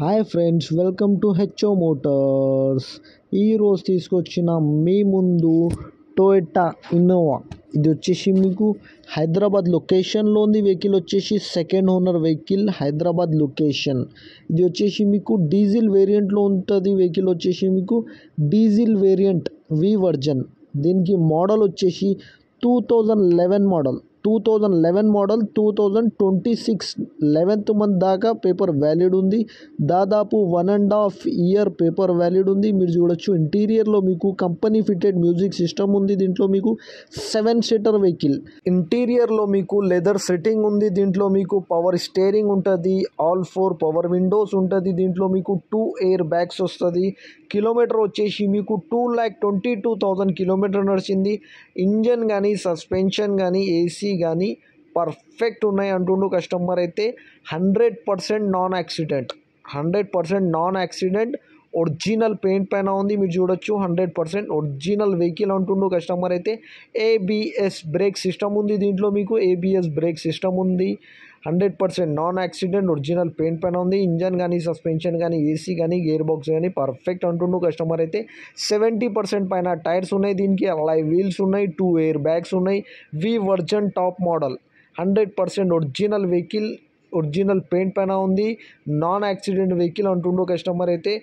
Hi friends, welcome to HO Motors. ఈరోజు తీసుకొచ్చిన మీ ముందు టొయోటా ఇన్నోవా. ఇది వచ్చేసి మీకు హైదరాబాద్ లొకేషన్లో ఉంది. వెహికల్ వచ్చేసి second owner vehicle, Hyderabad location. ఇది వచ్చేసి మీకు డీజిల్ వేరియంట్లో ఉంటుంది. వెహికల్ వచ్చేసి మీకు డీజిల్ వేరియంట్ వి వర్జన్. దీనికి మోడల్ వచ్చేసి 2011 మోడల్. 2026 11th మంత్ దాకా పేపర్ వ్యాలిడ్ ఉంది. దాదాపు 1.5 ఇయర్ పేపర్ వ్యాలిడ్ ఉంది. మీరు చూడొచ్చు ఇంటీరియర్లో మీకు కంపెనీ ఫిటెడ్ మ్యూజిక్ సిస్టమ్ ఉంది. దీంట్లో మీకు 7 సీటర్ వెహికల్. ఇంటీరియర్లో మీకు లెదర్ సెట్టింగ్ ఉంది. దీంట్లో మీకు పవర్ స్టీరింగ్ ఉంటుంది, ఆల్ 4 పవర్ విండోస్ ఉంటుంది. దీంట్లో మీకు 2 ఎయిర్ బ్యాగ్స్ వస్తుంది. కిలోమీటర్ వచ్చేసి మీకు 2,22,000 కిలోమీటర్ నడిచింది. ఇంజన్ కానీ సస్పెన్షన్ కానీ ఏసీ కానీ పర్ఫెక్ట్ ఉన్నాయి అంటుండు కస్టమర్. అయితే 100% నాన్ యాక్సిడెంట్ ఒరిజినల్ పెయింట్ పైన ఉంది. మీరు చూడొచ్చు 100% ఒరిజినల్ వెహికల్ అంటుండు కస్టమర్. అయితే ఏబిఎస్ బ్రేక్ సిస్టమ్ ఉంది. దీంట్లో మీకు ఏబిఎస్ బ్రేక్ సిస్టమ్ ఉంది. 100% నాన్ యాక్సిడెంట్ ఒరిజినల్ పెయింట్ పైన ఉంది. ఇంజన్ కానీ సస్పెన్షన్ కానీ ఏసీ కానీ గేర్ బాక్స్ కానీ పర్ఫెక్ట్ అంటుండు కస్టమర్. అయితే 70% పైన టైర్స్ ఉన్నాయి. దీనికి అలాయ్ వీల్స్ ఉన్నాయి, 2 ఎయిర్ బ్యాగ్స్ ఉన్నాయి. V version top model, 100% original vehicle, original paint పైన ఉంది. నాన్ యాక్సిడెంట్ వెహికల్ అంటుండో కస్టమర్. అయితే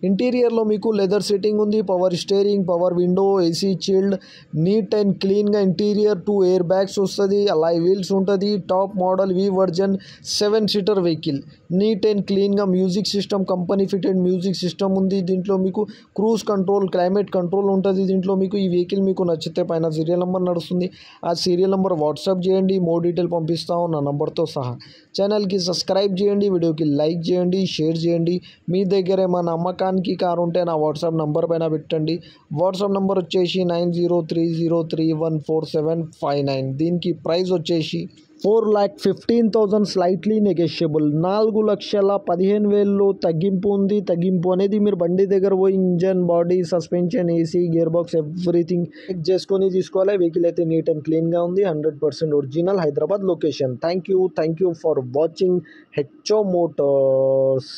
ఇంటీరియర్లో మీకు లెదర్ సెట్టింగ్ ఉంది, power steering, power window, AC chilled, neat and క్లీన్గా ఇంటీరియర్. 2 ఎయిర్ బ్యాగ్స్ వస్తుంది, అలాయ్ వీల్స్ ఉంటుంది. Top model V version 7 seater vehicle. Neat and క్లీన్గా music system, company fitted music system ఉంది. దీంట్లో మీకు క్రూజ్ కంట్రోల్, క్లైమేట్ కంట్రోల్ ఉంటుంది. దీంట్లో మీకు ఈ వెహికల్ మీకు నచ్చితే పైన సీరియల్ నెంబర్ నడుస్తుంది. ఆ సీరియల్ నెంబర్ వాట్సాప్ చేయండి, మోర్ డీటెయిల్ పంపిస్తాము నా నెంబర్తో సహా. ఛానల్కి సబ్స్క్రైబ్ చేయండి, వీడియోకి లైక్ చేయండి, షేర్ చేయండి. మీ దగ్గర ఏమైనా అమ్మకానికి కారు ఉంటే నా వాట్సాప్ నెంబర్ పైన పెట్టండి. వాట్సాప్ నెంబర్ వచ్చేసి 9030314759. దీనికి ప్రైస్ వచ్చేసి 4,15,000 స్లైట్లీ నెగోషియబుల్. 4,15,000 తగ్గింపు ఉంది. తగ్గింపు అనేది మీరు బండి దగ్గర పోయి engine, body, suspension, AC, gear box everything check చేసుకొని తీసుకోవాలి. వెహికల్ అయితే నీట్ అండ్ క్లీన్గా ఉంది. 100% original, Hyderabad location. Thank you for watching HO Motors.